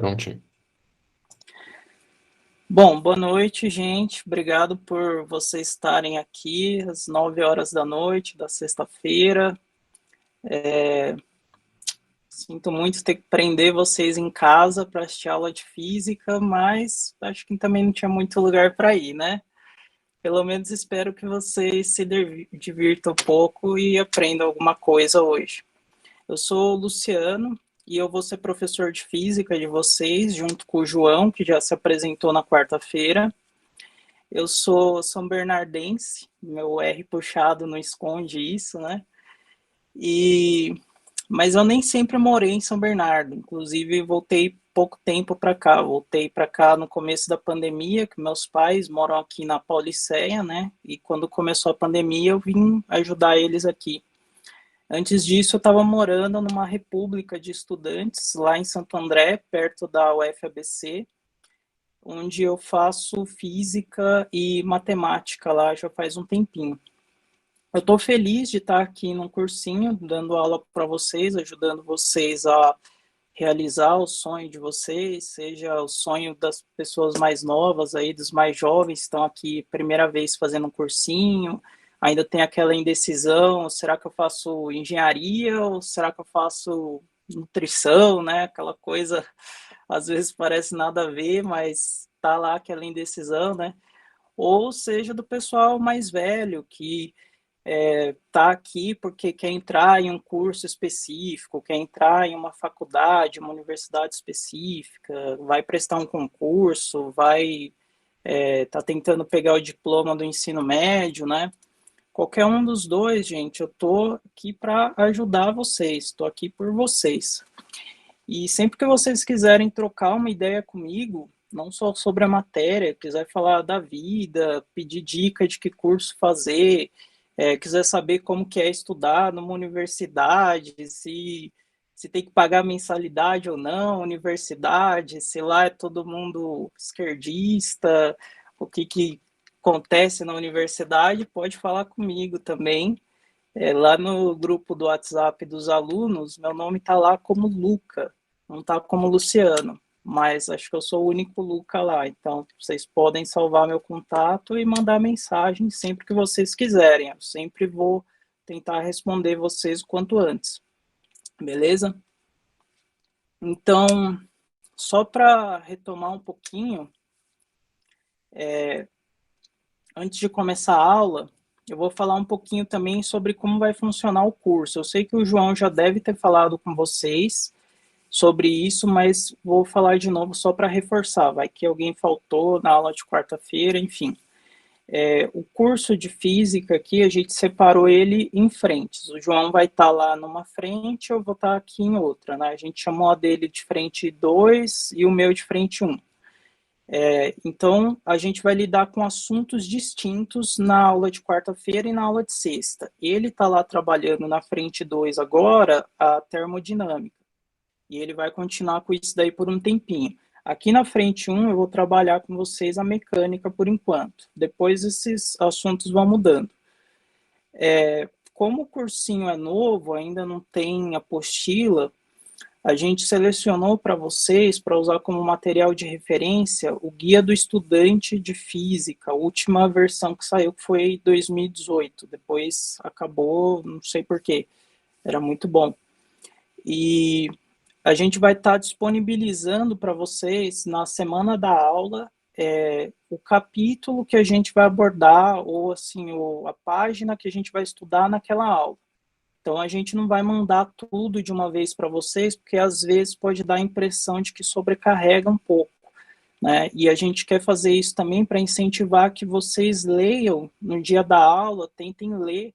Prontinho. Bom, boa noite, gente. Obrigado por vocês estarem aqui às 9 horas da noite da sexta-feira. Sinto muito ter que prender vocês em casa para assistir aula de física, mas acho que também não tinha muito lugar para ir, né? Pelo menos espero que vocês se divirtam um pouco e aprendam alguma coisa hoje. Eu sou o Luciano e eu vou ser professor de física de vocês, junto com o João, que já se apresentou na quarta-feira. Eu sou São Bernardense, meu R puxado não esconde isso, né? Mas eu nem sempre morei em São Bernardo, inclusive voltei pouco tempo para cá. Voltei para cá no começo da pandemia, que meus pais moram aqui na Pauliceia, né? E quando começou a pandemia, eu vim ajudar eles aqui. Antes disso, eu estava morando numa república de estudantes lá em Santo André, perto da UFABC, onde eu faço física e matemática lá já faz um tempinho. Eu estou feliz de estar aqui num cursinho, dando aula para vocês, ajudando vocês a realizar o sonho de vocês, seja o sonho das pessoas mais novas aí, dos mais jovens, que estão aqui primeira vez fazendo um cursinho, ainda tem aquela indecisão, será que eu faço engenharia ou será que eu faço nutrição, né? Aquela coisa, às vezes parece nada a ver, mas tá lá aquela indecisão, né? Ou seja, do pessoal mais velho que tá aqui porque quer entrar em um curso específico, quer entrar em uma faculdade, uma universidade específica, vai prestar um concurso, vai tá tentando pegar o diploma do ensino médio, né? Qualquer um dos dois, gente, eu tô aqui para ajudar vocês, estou aqui por vocês. E sempre que vocês quiserem trocar uma ideia comigo, não só sobre a matéria, quiser falar da vida, pedir dica de que curso fazer, quiser saber como que é estudar numa universidade, se tem que pagar mensalidade ou não, universidade, se lá é todo mundo esquerdista, o que acontece na universidade, pode falar comigo também. Lá no grupo do WhatsApp dos alunos, meu nome está lá como Luca, não está como Luciano, mas acho que eu sou o único Luca lá, então vocês podem salvar meu contato e mandar mensagem sempre que vocês quiserem, eu sempre vou tentar responder vocês o quanto antes, beleza? Então, só para retomar um pouquinho, antes de começar a aula, eu vou falar um pouquinho também sobre como vai funcionar o curso. Eu sei que o João já deve ter falado com vocês sobre isso, mas vou falar de novo só para reforçar. Vai que alguém faltou na aula de quarta-feira, enfim. O curso de física aqui, a gente separou ele em frentes. O João vai estar lá numa frente, eu vou estar aqui em outra, né? A gente chamou a dele de frente 2 e o meu de frente 1. Então, a gente vai lidar com assuntos distintos na aula de quarta-feira e na aula de sexta. Ele está lá trabalhando na frente 2 agora, a termodinâmica, e ele vai continuar com isso daí por um tempinho. Aqui na frente 1, eu vou trabalhar com vocês a mecânica por enquanto. Depois esses assuntos vão mudando. Como o cursinho é novo, ainda não tem apostila, a gente selecionou para vocês, para usar como material de referência, o Guia do Estudante de Física, a última versão que saiu, que foi 2018. Depois acabou, não sei porquê, era muito bom. E a gente vai estar disponibilizando para vocês, na semana da aula, o capítulo que a gente vai abordar, ou assim, a página que a gente vai estudar naquela aula. Então, a gente não vai mandar tudo de uma vez para vocês, porque às vezes pode dar a impressão de que sobrecarrega um pouco, né? E a gente quer fazer isso também para incentivar que vocês leiam no dia da aula, tentem ler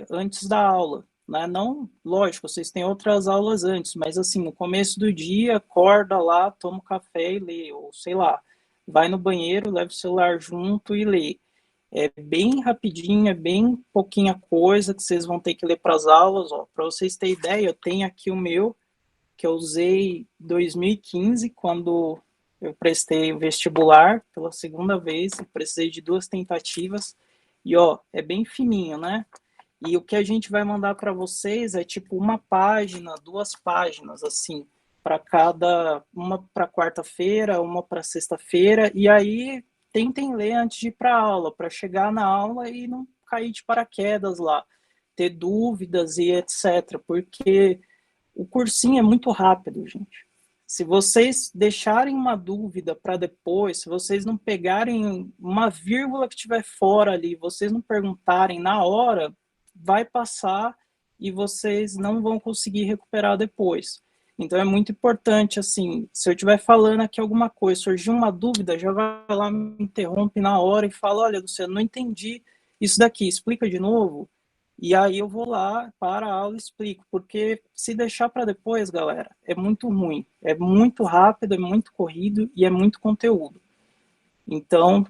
antes da aula, né? Não, lógico, vocês têm outras aulas antes, mas assim, no começo do dia, acorda lá, toma um café e lê, ou sei lá, vai no banheiro, leva o celular junto e lê. É bem rapidinho, é bem pouquinha coisa que vocês vão ter que ler para as aulas. Para vocês terem ideia, eu tenho aqui o meu, que eu usei em 2015, quando eu prestei o vestibular pela segunda vez, eu precisei de 2 tentativas, e é bem fininho, né? E o que a gente vai mandar para vocês é tipo uma página, 2 páginas, assim, para cada, uma para quarta-feira, uma para sexta-feira, e aí tentem ler antes de ir para a aula, para chegar na aula e não cair de paraquedas lá, ter dúvidas e etc, porque o cursinho é muito rápido, gente. Se vocês deixarem uma dúvida para depois, se vocês não pegarem uma vírgula que estiver fora ali, vocês não perguntarem na hora, vai passar e vocês não vão conseguir recuperar depois. Então é muito importante, assim, se eu estiver falando aqui alguma coisa, surgiu uma dúvida, já vai lá, me interrompe na hora e fala, olha, Luciano, não entendi isso daqui, explica de novo. E aí eu vou lá, para a aula e explico, porque se deixar para depois, galera, é muito ruim, é muito rápido, é muito corrido e é muito conteúdo. Então,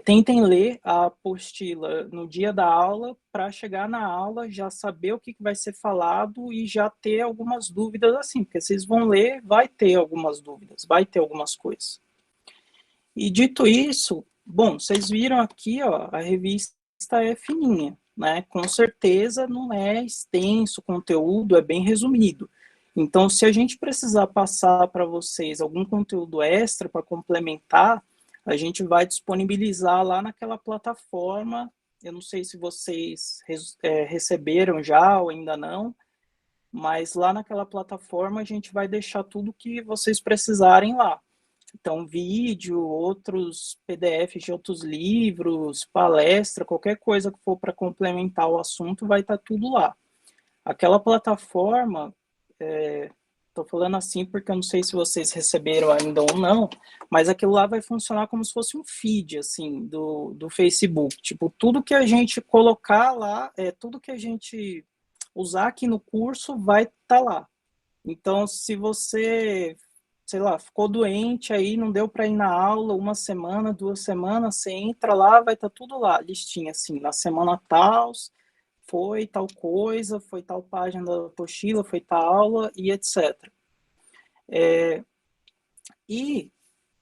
tentem ler a apostila no dia da aula para chegar na aula, já saber o que vai ser falado e já ter algumas dúvidas assim, porque vocês vão ler, vai ter algumas dúvidas, vai ter algumas coisas. E dito isso, bom, vocês viram aqui, ó, a revista é fininha, né? Com certeza não é extenso o conteúdo, é bem resumido. Então, se a gente precisar passar para vocês algum conteúdo extra para complementar, a gente vai disponibilizar lá naquela plataforma. Eu não sei se vocês receberam já ou ainda não, mas lá naquela plataforma a gente vai deixar tudo que vocês precisarem lá. Então, vídeo, outros PDFs de outros livros, palestra, qualquer coisa que for para complementar o assunto, vai estar tudo lá. Aquela plataforma, estou falando assim porque eu não sei se vocês receberam ainda ou não, mas aquilo lá vai funcionar como se fosse um feed, assim, do Facebook. Tipo, tudo que a gente colocar lá, tudo que a gente usar aqui no curso vai estar lá. Então, se você, sei lá, ficou doente aí, não deu para ir na aula uma semana, 2 semanas, você entra lá, vai estar tudo lá, listinha assim, na semana tal, foi tal coisa, foi tal página da apostila, foi tal aula e etc. E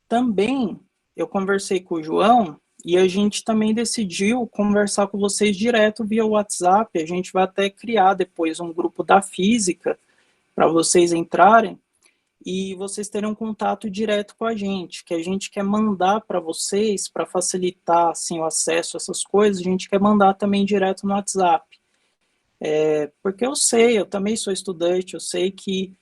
também eu conversei com o João e a gente também decidiu conversar com vocês direto via WhatsApp. A gente vai até criar depois um grupo da física para vocês entrarem e vocês terem um contato direto com a gente, que a gente quer mandar para vocês, para facilitar assim, o acesso a essas coisas, a gente quer mandar também direto no WhatsApp. Porque eu sei, eu também sou estudante, eu sei que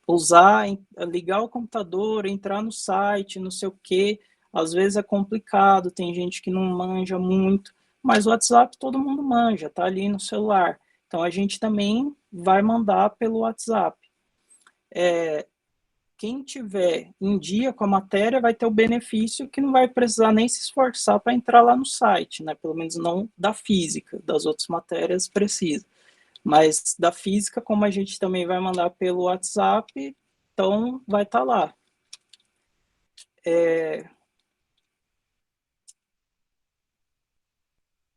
usar, ligar o computador, entrar no site, não sei o quê, às vezes é complicado, tem gente que não manja muito, mas o WhatsApp todo mundo manja, tá ali no celular. Então a gente também vai mandar pelo WhatsApp. Quem tiver em dia com a matéria vai ter o benefício que não vai precisar nem se esforçar para entrar lá no site, né? Pelo menos não da física, das outras matérias precisa. Mas da física, como a gente também vai mandar pelo WhatsApp, então vai estar lá.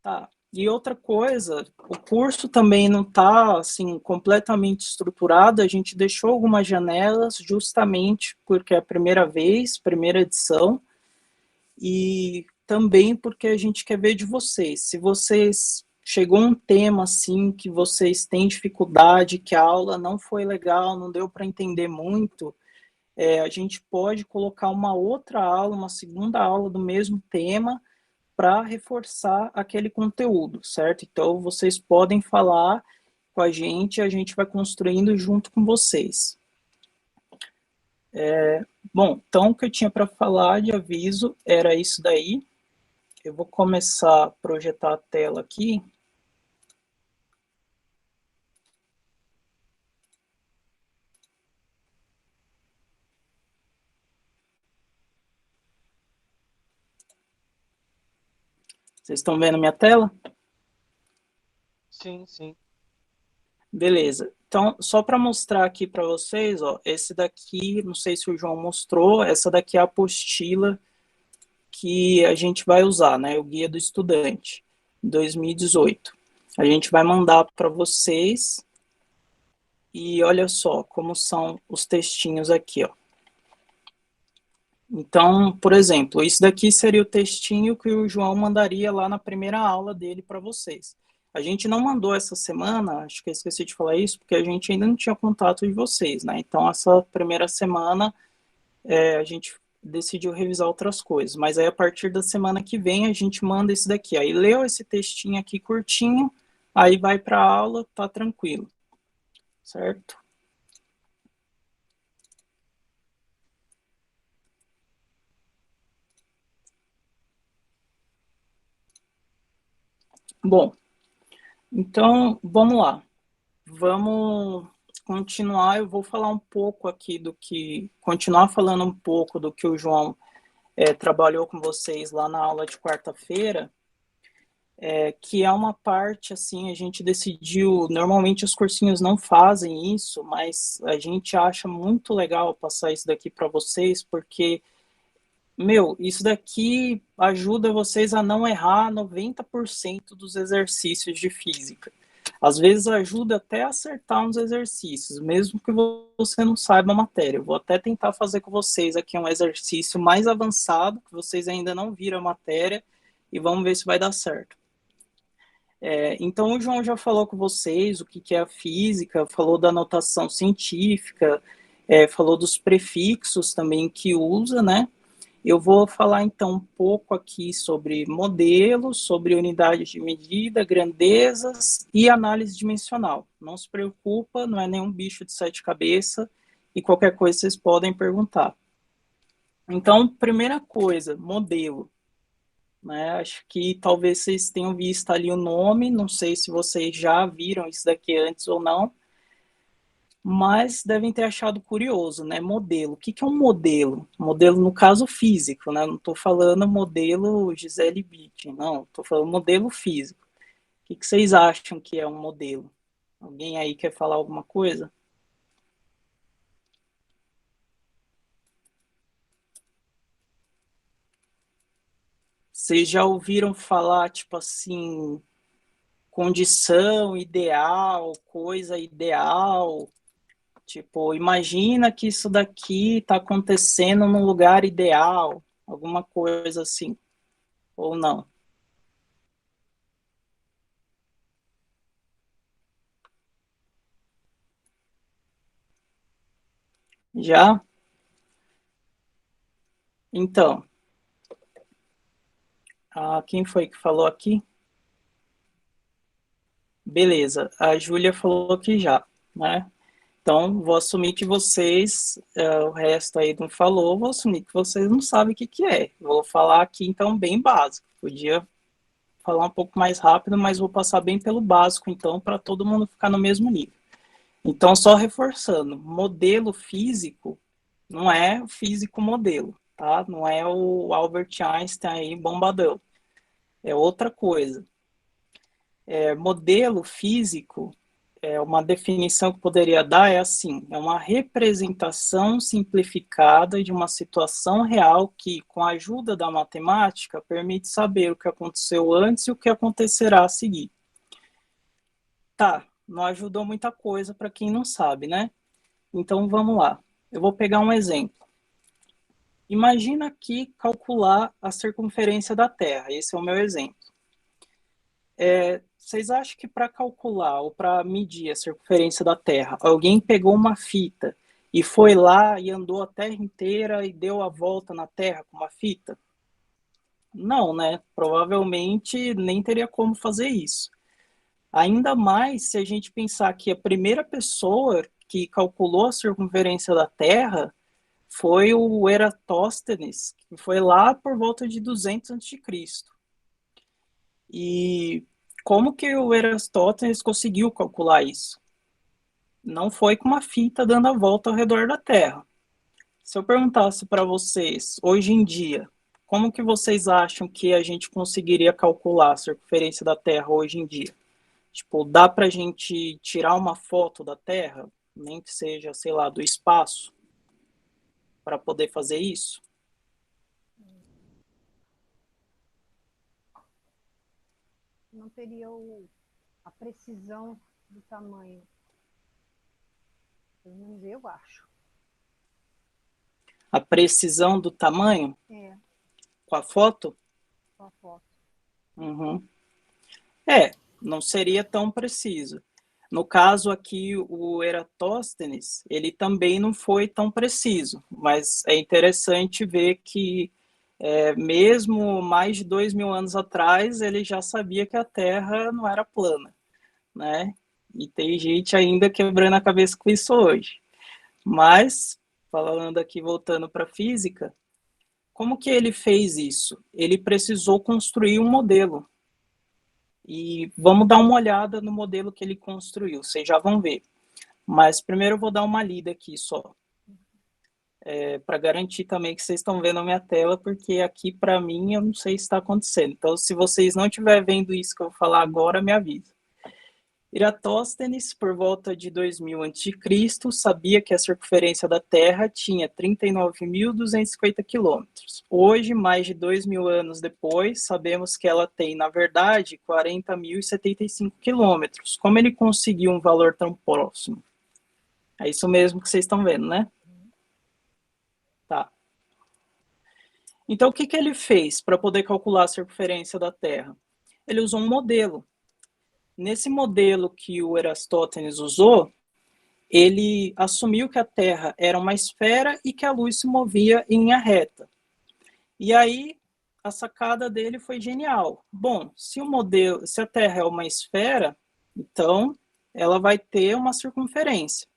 Tá. E outra coisa, o curso também não está assim completamente estruturado. A gente deixou algumas janelas justamente porque é a primeira vez, primeira edição, e também porque a gente quer ver de vocês. Se vocês chegou um tema assim que vocês têm dificuldade, que a aula não foi legal, não deu para entender muito, a gente pode colocar uma outra aula, uma segunda aula do mesmo tema para reforçar aquele conteúdo, certo? Então vocês podem falar com a gente vai construindo junto com vocês. Bom, então o que eu tinha para falar de aviso era isso daí. Eu vou começar a projetar a tela aqui. Vocês estão vendo minha tela? Sim, sim. Beleza. Então, só para mostrar aqui para vocês, ó, esse daqui, não sei se o João mostrou, essa daqui é a apostila que a gente vai usar, né? O Guia do Estudante, 2018. A gente vai mandar para vocês e olha só como são os textinhos aqui, ó. Então, por exemplo, isso daqui seria o textinho que o João mandaria lá na primeira aula dele para vocês. A gente não mandou essa semana, acho que eu esqueci de falar isso, porque a gente ainda não tinha contato de vocês, né? Então, essa primeira semana, a gente decidiu revisar outras coisas. Mas aí, a partir da semana que vem, a gente manda esse daqui. Aí, leu esse textinho aqui curtinho, aí vai para a aula, tá tranquilo, certo? Bom, então, vamos lá. Vamos continuar. Eu vou falar um pouco aqui do que. Continuar falando um pouco do que o João trabalhou com vocês lá na aula de quarta-feira, que é uma parte, assim, a gente decidiu. Normalmente os cursinhos não fazem isso, mas a gente acha muito legal passar isso daqui para vocês, porque. Meu, isso daqui ajuda vocês a não errar 90% dos exercícios de física. Às vezes ajuda até a acertar uns exercícios, mesmo que você não saiba a matéria. Eu vou até tentar fazer com vocês aqui um exercício mais avançado, que vocês ainda não viram a matéria, e vamos ver se vai dar certo. Então, o João já falou com vocês o que é a física, falou da notação científica, falou dos prefixos também que usa, né? Eu vou falar então um pouco aqui sobre modelos, sobre unidades de medida, grandezas e análise dimensional. Não se preocupa, não é nenhum bicho de sete cabeças e qualquer coisa vocês podem perguntar. Então, primeira coisa, modelo. Né? Acho que talvez vocês tenham visto ali o nome, não sei se vocês já viram isso daqui antes ou não, mas devem ter achado curioso, né? Modelo. O que é um modelo? Modelo, no caso, físico, né? Não estou falando modelo Gisele Bündchen, não. Estou falando modelo físico. O que vocês acham que é um modelo? Alguém aí quer falar alguma coisa? Vocês já ouviram falar, tipo assim, condição ideal, coisa ideal? Tipo, imagina que isso daqui está acontecendo num lugar ideal, alguma coisa assim, ou não? Já? Então, quem foi que falou aqui? Beleza, a Júlia falou que já, né? Então, vou assumir que vocês, o resto aí não falou, vou assumir que vocês não sabem o que que é. Vou falar aqui, então, bem básico. Podia falar um pouco mais rápido, mas vou passar bem pelo básico, então, para todo mundo ficar no mesmo nível. Então, só reforçando, modelo físico não é o físico modelo, tá? Não é o Albert Einstein aí bombadão. É outra coisa. Modelo físico, uma definição que poderia dar é assim: é uma representação simplificada de uma situação real que, com a ajuda da matemática, permite saber o que aconteceu antes e o que acontecerá a seguir. Tá, não ajudou muita coisa para quem não sabe, né? Então vamos lá. Eu vou pegar um exemplo. Imagina aqui calcular a circunferência da Terra. Esse é o meu exemplo. Vocês acham que para calcular ou para medir a circunferência da Terra, alguém pegou uma fita e foi lá e andou a Terra inteira e deu a volta na Terra com uma fita? Não, né? Provavelmente nem teria como fazer isso. Ainda mais se a gente pensar que a primeira pessoa que calculou a circunferência da Terra foi o Eratóstenes, que foi lá por volta de 200 a.C. E como que o Eratóstenes conseguiu calcular isso? Não foi com uma fita dando a volta ao redor da Terra. Se eu perguntasse para vocês, hoje em dia, como que vocês acham que a gente conseguiria calcular a circunferência da Terra hoje em dia? Tipo, dá para a gente tirar uma foto da Terra, nem que seja, sei lá, do espaço, para poder fazer isso? Não teria a precisão do tamanho. Pelo menos eu acho. A precisão do tamanho É, com a foto? com a foto. Uhum. É. não seria tão preciso. No caso aqui, o Eratóstenes, ele também não foi tão preciso, mas é interessante ver que, mesmo mais de 2.000 anos atrás, ele já sabia que a Terra não era plana, né? E tem gente ainda quebrando a cabeça com isso hoje. Mas, falando aqui, voltando para a física, como que ele fez isso? Ele precisou construir um modelo. E vamos dar uma olhada no modelo que ele construiu, vocês já vão ver. Mas primeiro eu vou dar uma lida aqui só, para garantir também que vocês estão vendo a minha tela, porque aqui para mim eu não sei se está acontecendo. Então, se vocês não estiverem vendo isso que eu vou falar agora, me avisa. Eratóstenes, por volta de 2000 a.C., sabia que a circunferência da Terra tinha 39.250 quilômetros. Hoje, mais de 2.000 anos depois, sabemos que ela tem, na verdade, 40.075 quilômetros. Como ele conseguiu um valor tão próximo? É isso mesmo que vocês estão vendo, né? Tá. Então, o que ele fez para poder calcular a circunferência da Terra? Ele usou um modelo. Nesse modelo que o Eratóstenes usou, ele assumiu que a Terra era uma esfera e que a luz se movia em linha reta. E aí, a sacada dele foi genial. Bom, se a Terra é uma esfera, então ela vai ter uma circunferência.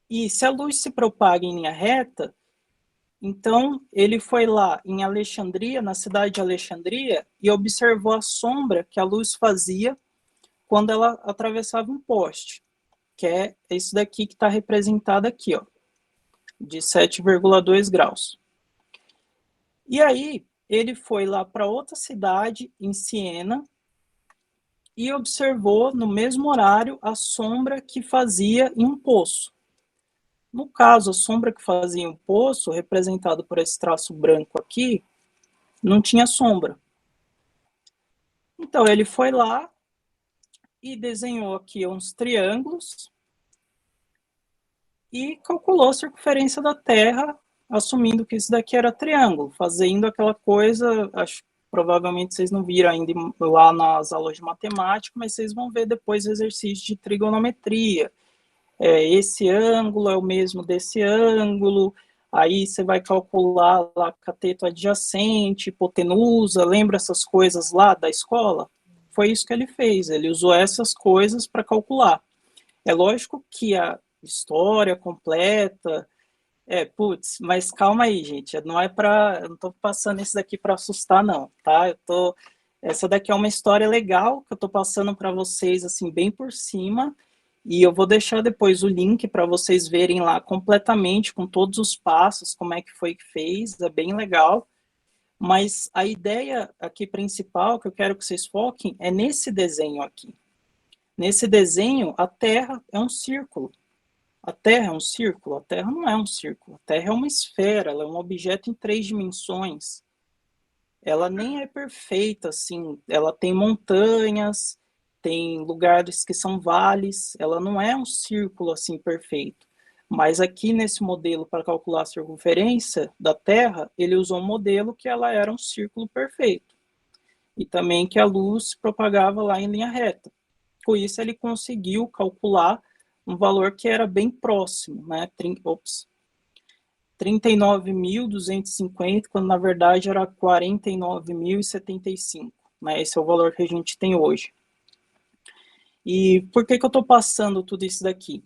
E se a luz se propaga em linha reta, então ele foi lá em Alexandria, na cidade de Alexandria, e observou a sombra que a luz fazia quando ela atravessava um poste, que é isso daqui que está representado aqui, ó, de 7,2 graus. E aí ele foi lá para outra cidade, em Siena, e observou no mesmo horário a sombra que fazia em um poço. No caso, a sombra que fazia em um poço, representado por esse traço branco aqui, não tinha sombra. Então ele foi lá e desenhou aqui uns triângulos e calculou a circunferência da Terra, assumindo que isso daqui era triângulo, fazendo aquela coisa, acho provavelmente vocês não viram ainda lá nas aulas de matemática, mas vocês vão ver depois o exercício de trigonometria. Esse ângulo é o mesmo desse ângulo, aí você vai calcular lá cateto adjacente, hipotenusa, lembra essas coisas lá da escola? Foi isso que ele fez, ele usou essas coisas para calcular. É lógico que a história completa, putz, mas calma aí, gente, não é para, eu não estou passando isso daqui para assustar não, tá? Essa daqui é uma história legal que eu estou passando para vocês assim bem por cima, e eu vou deixar depois o link para vocês verem lá completamente com todos os passos, como é que foi que fez, é bem legal. Mas a ideia aqui principal que eu quero que vocês foquem é nesse desenho aqui. Nesse desenho, a Terra é um círculo. A Terra é um círculo? A Terra não é um círculo. A Terra é uma esfera, ela é um objeto em 3 dimensões. Ela nem é perfeita, assim. Ela tem montanhas, tem lugares que são vales. Ela não é um círculo, assim, perfeito. Mas aqui nesse modelo, para calcular a circunferência da Terra, ele usou um modelo que ela era um círculo perfeito. E também que a luz propagava lá em linha reta. Com isso, ele conseguiu calcular um valor que era bem próximo, né? 39.250, quando na verdade era 49.075, né? Esse é o valor que a gente tem hoje. E por que eu estou passando tudo isso daqui?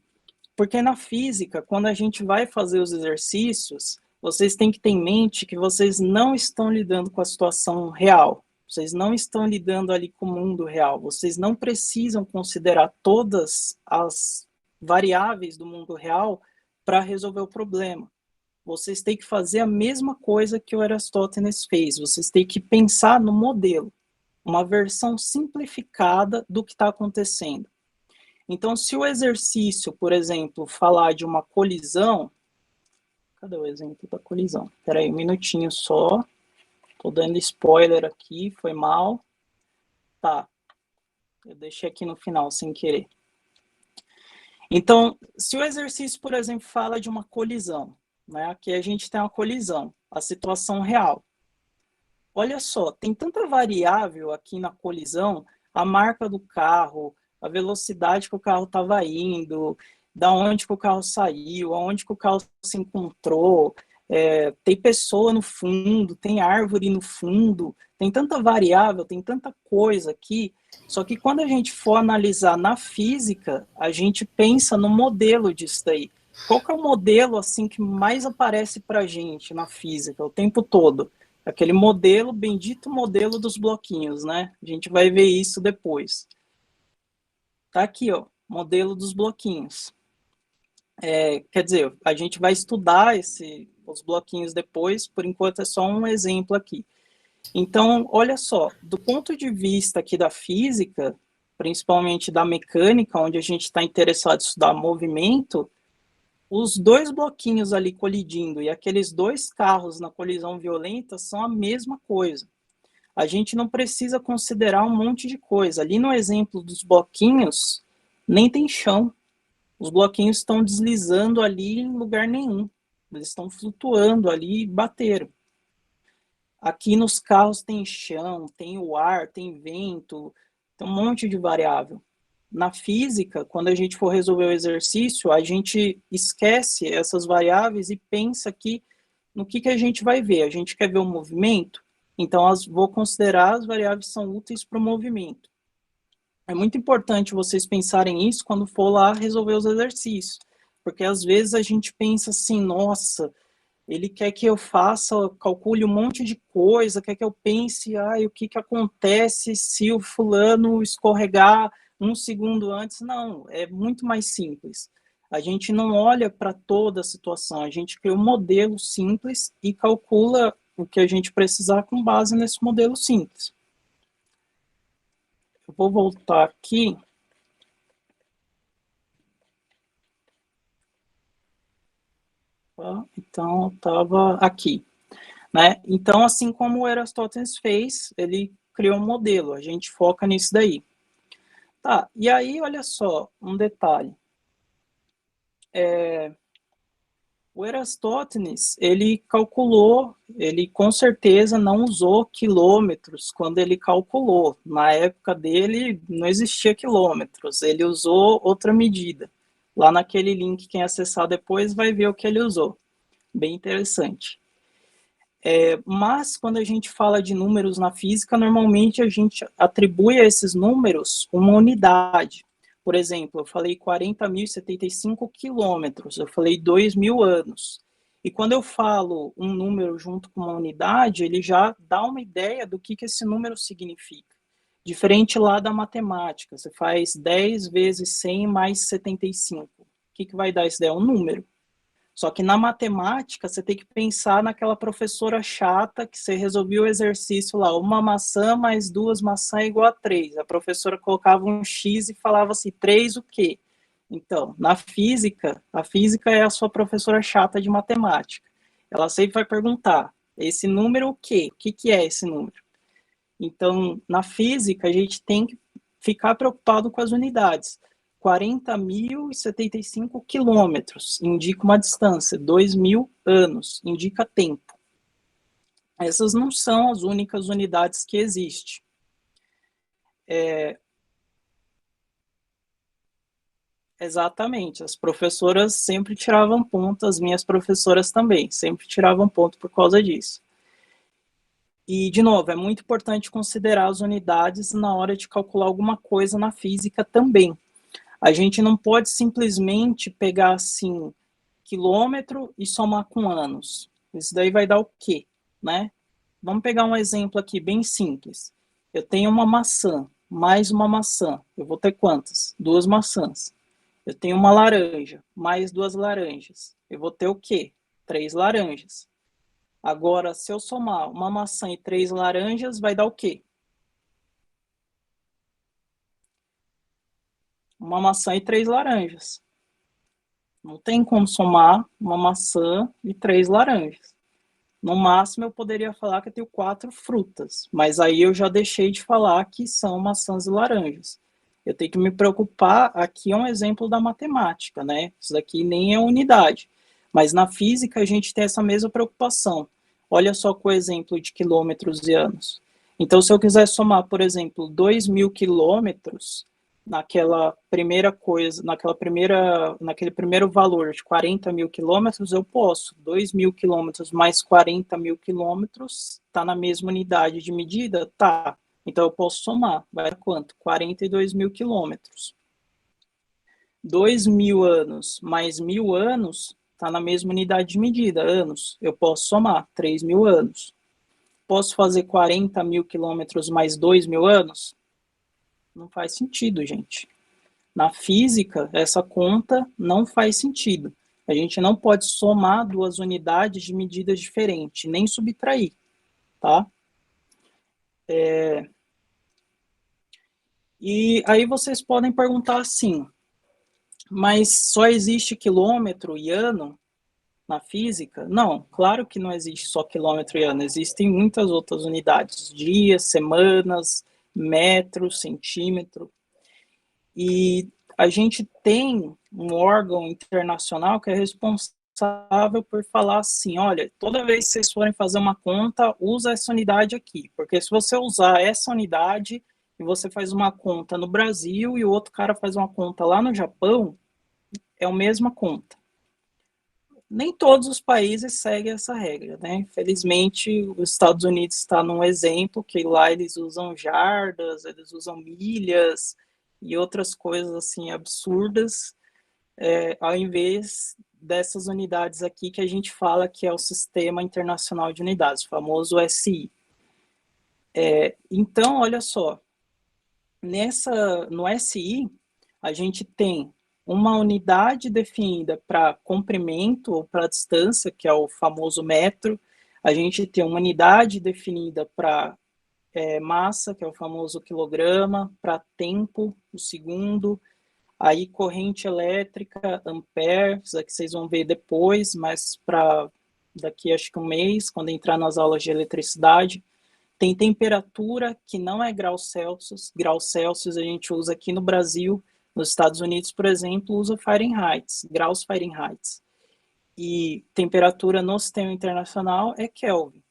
Porque na física, quando a gente vai fazer os exercícios, vocês têm que ter em mente que vocês não estão lidando com a situação real. Vocês não estão lidando ali com o mundo real. Vocês não precisam considerar todas as variáveis do mundo real para resolver o problema. Vocês têm que fazer a mesma coisa que o Aristóteles fez. Vocês têm que pensar no modelo, uma versão simplificada do que está acontecendo. Então, se o exercício, por exemplo, falar de uma colisão, cadê o exemplo da colisão? Espera aí, um minutinho só. Estou dando spoiler aqui, foi mal. Tá, eu deixei aqui no final sem querer. Então, se o exercício, por exemplo, fala de uma colisão, né? Aqui a gente tem uma colisão, a situação real. Olha só, tem tanta variável aqui na colisão, a marca do carro, a velocidade que o carro estava indo, da onde que o carro saiu, aonde que o carro se encontrou, tem pessoa no fundo, tem árvore no fundo, tem tanta variável, tem tanta coisa aqui, só que quando a gente for analisar na física, a gente pensa no modelo disso daí. Qual que é o modelo assim que mais aparece para a gente na física o tempo todo? Aquele modelo, bendito modelo dos bloquinhos, né? A gente vai ver isso depois. Tá aqui, ó, modelo dos bloquinhos. Quer dizer, a gente vai estudar os bloquinhos depois, por enquanto é só um exemplo aqui. Então, olha só, do ponto de vista aqui da física, principalmente da mecânica, onde a gente está interessado em estudar movimento, os dois bloquinhos ali colidindo e aqueles dois carros na colisão violenta são a mesma coisa. A gente não precisa considerar um monte de coisa. Ali no exemplo dos bloquinhos, nem tem chão. Os bloquinhos estão deslizando ali em lugar nenhum. Eles estão flutuando ali e bateram. Aqui nos carros tem chão, tem o ar, tem vento, tem um monte de variável. Na física, quando a gente for resolver o exercício, a gente esquece essas variáveis e pensa aqui no que a gente vai ver. A gente quer ver o movimento, então vou considerar as variáveis que são úteis para o movimento. É muito importante vocês pensarem isso quando for lá resolver os exercícios, porque às vezes a gente pensa assim, nossa, ele quer que eu faça, calcule um monte de coisa, quer que eu pense, o que acontece se o fulano escorregar um segundo antes. Não, é muito mais simples. A gente não olha para toda a situação, a gente cria um modelo simples e calcula o que a gente precisar com base nesse modelo simples. Eu vou voltar aqui. Então, eu estava aqui. Né? Então, assim como o Aristóteles fez, ele criou um modelo, a gente foca nisso daí. Tá, e aí, olha só, um detalhe. O Aristóteles, ele calculou, ele com certeza não usou quilômetros quando ele calculou. Na época dele, não existia quilômetros, ele usou outra medida. Lá naquele link, quem acessar depois vai ver o que ele usou. Bem interessante. Mas quando a gente fala de números na física, normalmente a gente atribui a esses números uma unidade. Por exemplo, eu falei 40.075 quilômetros, eu falei 2.000 anos. E quando eu falo um número junto com uma unidade, ele já dá uma ideia do que esse número significa. Diferente lá da matemática, você faz 10 vezes 100 mais 75. O que vai dar isso daí? É um número. Só que na matemática, você tem que pensar naquela professora chata que você resolvia o exercício lá, uma maçã mais duas maçãs é igual a 3. A professora colocava um X e falava assim, 3 o quê? Então, na física, a física é a sua professora chata de matemática. Ela sempre vai perguntar, esse número o quê? O que é esse número? Então, na física, a gente tem que ficar preocupado com as unidades. 40.075 quilômetros indica uma distância, 2.000 anos indica tempo. Essas não são as únicas unidades que existem. Exatamente, as professoras sempre tiravam ponto, as minhas professoras também, sempre tiravam ponto por causa disso. E, de novo, é muito importante considerar as unidades na hora de calcular alguma coisa na física também. A gente não pode simplesmente pegar assim quilômetro e somar com anos. Isso daí vai dar o quê, né? Vamos pegar um exemplo aqui bem simples. Eu tenho uma maçã, mais uma maçã. Eu vou ter quantas? 2 maçãs. Eu tenho uma laranja, mais 2 laranjas. Eu vou ter o quê? 3 laranjas. Agora, se eu somar uma maçã e 3 laranjas, vai dar o quê? Uma maçã e 3 laranjas. Não tem como somar uma maçã e 3 laranjas. No máximo, eu poderia falar que eu tenho 4 frutas, mas aí eu já deixei de falar que são maçãs e laranjas. Eu tenho que me preocupar, aqui é um exemplo da matemática, né? Isso daqui nem é unidade. Mas na física a gente tem essa mesma preocupação. Olha só com o exemplo de quilômetros e anos. Então, se eu quiser somar, por exemplo, 2.000 quilômetros, naquela primeira coisa, naquele primeiro valor de 40.000 quilômetros, eu posso. 2.000 quilômetros mais 40.000 quilômetros, está na mesma unidade de medida? Tá. Então, eu posso somar. Vai dar quanto? 42.000 quilômetros. 2.000 anos mais 1.000 anos, está na mesma unidade de medida, anos. Eu posso somar 3.000 anos. Posso fazer 40.000 quilômetros mais 2.000 anos? Não faz sentido, gente. Na física, essa conta não faz sentido. A gente não pode somar duas unidades de medidas diferentes, nem subtrair, tá? E aí vocês podem perguntar assim, mas só existe quilômetro e ano na física? Não, claro que não existe só quilômetro e ano, existem muitas outras unidades, dias, semanas, metro, centímetro. E a gente tem um órgão internacional que é responsável por falar assim, olha, toda vez que vocês forem fazer uma conta, usa essa unidade aqui, porque se você usar essa unidade e você faz uma conta no Brasil e o outro cara faz uma conta lá no Japão, é a mesma conta. Nem todos os países seguem essa regra, né? Infelizmente, os Estados Unidos está num exemplo que lá eles usam jardas, eles usam milhas e outras coisas assim absurdas, ao invés dessas unidades aqui que a gente fala que é o Sistema Internacional de Unidades, o famoso SI. Então, olha só, no SI a gente tem uma unidade definida para comprimento ou para distância, que é o famoso metro. A gente tem uma unidade definida para massa, que é o famoso quilograma, para tempo, o segundo. Aí corrente elétrica, ampere, isso aqui vocês vão ver depois, mas para daqui acho que um mês, quando entrar nas aulas de eletricidade. Tem temperatura que não é graus Celsius. Graus Celsius a gente usa aqui no Brasil, nos Estados Unidos, por exemplo, usa Fahrenheit, graus Fahrenheit. E temperatura no sistema internacional é Kelvin.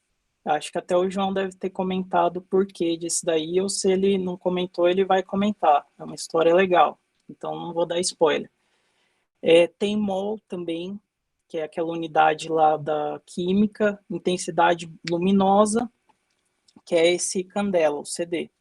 Acho que até o João deve ter comentado o porquê disso daí, ou se ele não comentou, ele vai comentar. É uma história legal, então não vou dar spoiler. Tem mol também, que é aquela unidade lá da química, intensidade luminosa, que é esse candela, o CD.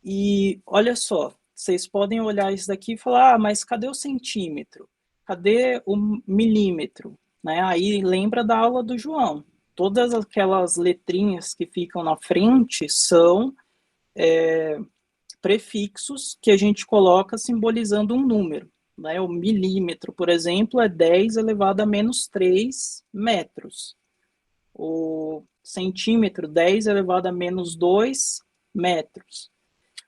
E olha só, vocês podem olhar isso daqui e falar, mas cadê o centímetro? Cadê o milímetro? Né? Aí lembra da aula do João. Todas aquelas letrinhas que ficam na frente são prefixos que a gente coloca simbolizando um número. Né? O milímetro, por exemplo, é 10 elevado a menos 3 metros. O centímetro, 10 elevado a menos 2 metros.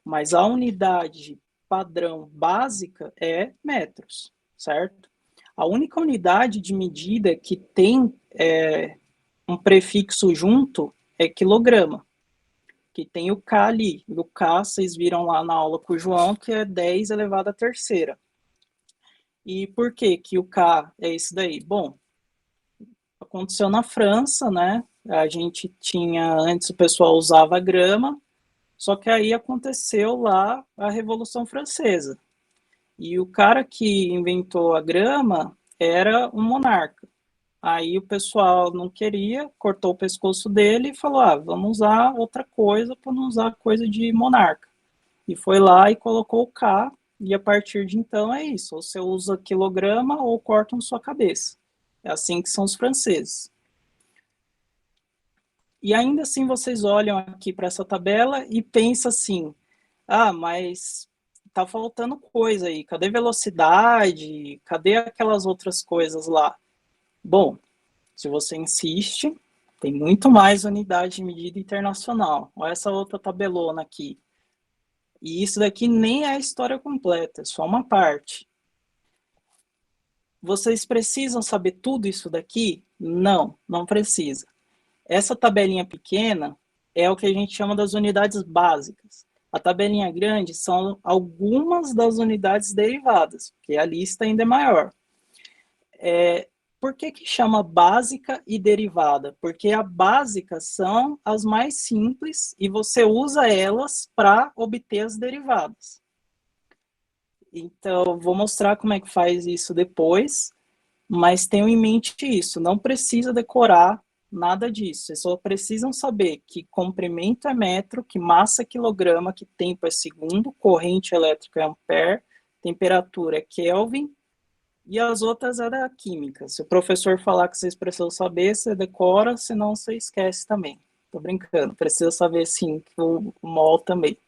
Mas a unidade padrão básica é metros, certo? A única unidade de medida que tem um prefixo junto é quilograma, que tem o K ali. E o K, vocês viram lá na aula com o João, que é 10 elevado à terceira. E por que que o K é esse daí? Bom, aconteceu na França, né? A gente tinha, antes o pessoal usava grama, só que aí aconteceu lá a Revolução Francesa. E o cara que inventou a grama era um monarca. Aí o pessoal não queria, cortou o pescoço dele e falou: ah, vamos usar outra coisa para não usar coisa de monarca. E foi lá e colocou o K, e a partir de então é isso: ou você usa quilograma ou cortam sua cabeça. É assim que são os franceses. E ainda assim vocês olham aqui para essa tabela e pensam assim: ah, mas tá faltando coisa aí, cadê velocidade? Cadê aquelas outras coisas lá? Bom, se você insiste, tem muito mais unidade de medida internacional. Olha essa outra tabelona aqui. E isso daqui nem é a história completa, é só uma parte. Vocês precisam saber tudo isso daqui? Não, não precisa. Essa tabelinha pequena é o que a gente chama das unidades básicas. A tabelinha grande são algumas das unidades derivadas, porque a lista ainda é maior. por que que chama básica e derivada? Porque a básica são as mais simples e você usa elas para obter as derivadas. Então, vou mostrar como é que faz isso depois, mas tenham em mente isso, não precisa decorar nada disso, vocês só precisam saber que comprimento é metro, que massa é quilograma, que tempo é segundo, corrente elétrica é ampere, temperatura é Kelvin, e as outras é da química. Se o professor falar que vocês precisam saber, você decora, senão você esquece também. Tô brincando, precisa saber sim, o mol também.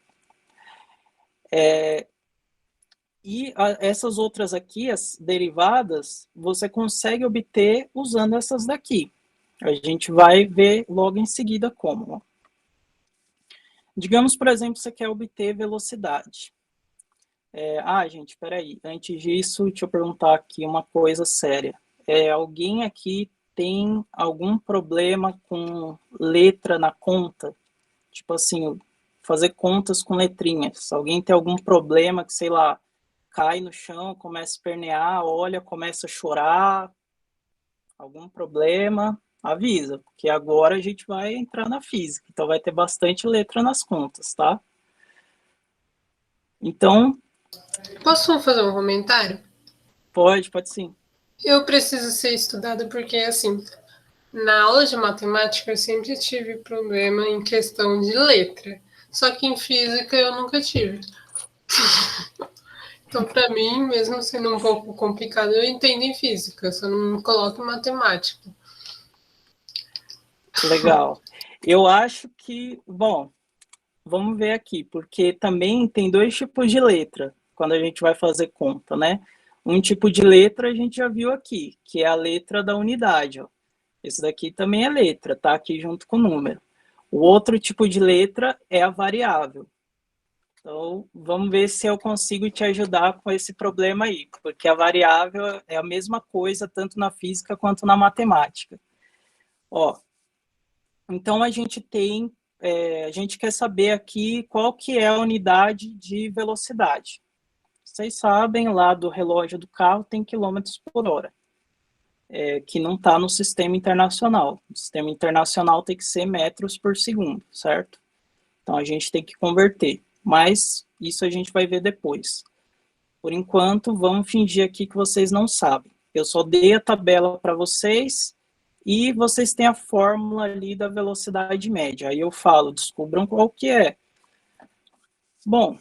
Essas outras aqui, as derivadas, você consegue obter usando essas daqui. A gente vai ver logo em seguida como. Digamos, por exemplo, você quer obter velocidade. Gente, espera aí. Antes disso, deixa eu perguntar aqui uma coisa séria. Alguém aqui tem algum problema com letra na conta? Tipo assim, fazer contas com letrinhas. Alguém tem algum problema que, sei lá, cai no chão, começa a espernear, olha, começa a chorar, algum problema, avisa, porque agora a gente vai entrar na física, então vai ter bastante letra nas contas, tá? Então, Posso fazer um comentário? pode sim. Eu preciso ser estudada porque, assim, na aula de matemática eu sempre tive problema em questão de letra. Só que em física eu nunca tive. Então, para mim, mesmo sendo um pouco complicado, eu entendo em física, só não coloco em matemática. Legal. Eu acho que, bom, vamos ver aqui, porque também tem dois tipos de letra quando a gente vai fazer conta, né? Um tipo de letra a gente já viu aqui, que é a letra da unidade, ó. Esse daqui também é letra, tá aqui junto com o número. O outro tipo de letra é a variável. Então, vamos ver se eu consigo te ajudar com esse problema aí, porque a variável é a mesma coisa tanto na física quanto na matemática. Ó, então a gente quer saber aqui qual que é a unidade de velocidade. Vocês sabem, lá do relógio do carro tem quilômetros por hora, que não está no sistema internacional. O sistema internacional tem que ser metros por segundo, certo? Então a gente tem que converter, mas isso a gente vai ver depois. Por enquanto, vamos fingir aqui que vocês não sabem. Eu só dei a tabela para vocês e vocês têm a fórmula ali da velocidade média. Aí eu falo, descubram qual que é. Bom,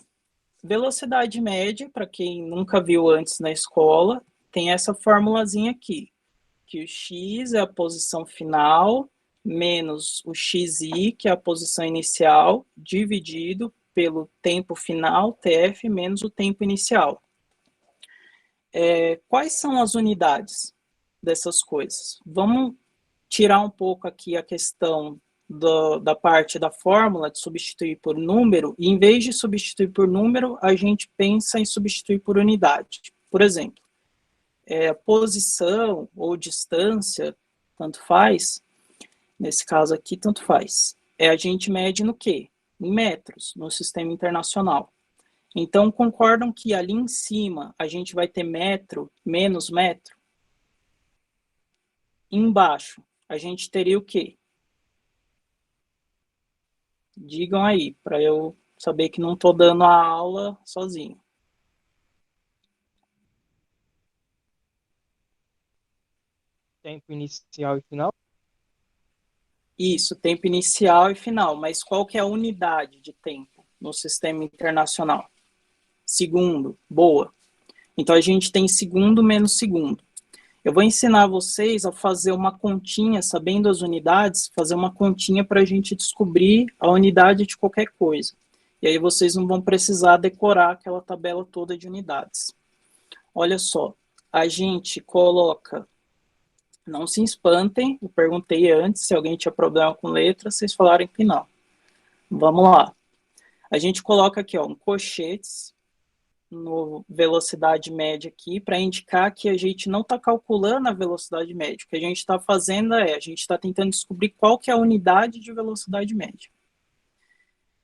velocidade média, para quem nunca viu antes na escola, tem essa formulazinha aqui, que o x é a posição final, menos o xi, que é a posição inicial, dividido pelo tempo final, TF, menos o tempo inicial. Quais são as unidades dessas coisas? Vamos tirar um pouco aqui a questão da parte da fórmula de substituir por número, e em vez de substituir por número, a gente pensa em substituir por unidade. Por exemplo, posição ou distância, tanto faz, nesse caso aqui, tanto faz. A gente mede no quê? Em metros, no sistema internacional. Então, concordam que ali em cima a gente vai ter metro menos metro? Embaixo, a gente teria o quê? Digam aí, para eu saber que não estou dando a aula sozinho. Tempo inicial e final? Isso, tempo inicial e final. Mas qual que é a unidade de tempo no sistema internacional? Segundo, boa. Então, a gente tem segundo menos segundo. Eu vou ensinar vocês a fazer uma continha, sabendo as unidades, fazer uma continha para a gente descobrir a unidade de qualquer coisa. E aí vocês não vão precisar decorar aquela tabela toda de unidades. Olha só, a gente coloca, não se espantem, eu perguntei antes se alguém tinha problema com letra, vocês falaram que não. Vamos lá. A gente coloca aqui, ó, um colchetes, no velocidade média aqui, para indicar que a gente não está calculando a velocidade média. O que a gente está fazendo a gente está tentando descobrir qual que é a unidade de velocidade média.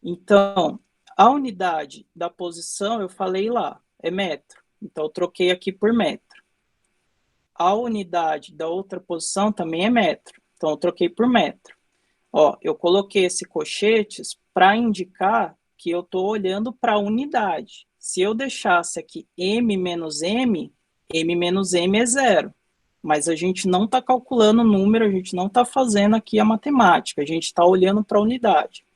Então, a unidade da posição, eu falei lá, é metro. Então, eu troquei aqui por metro. a unidade da outra posição também é metro. Então, eu troquei por metro. Ó, eu coloquei esse colchetes para indicar que eu estou olhando para a unidade. Se eu deixasse aqui M menos M é zero. Mas a gente não está calculando o número, a gente não está fazendo aqui a matemática, a gente está olhando para a unidade.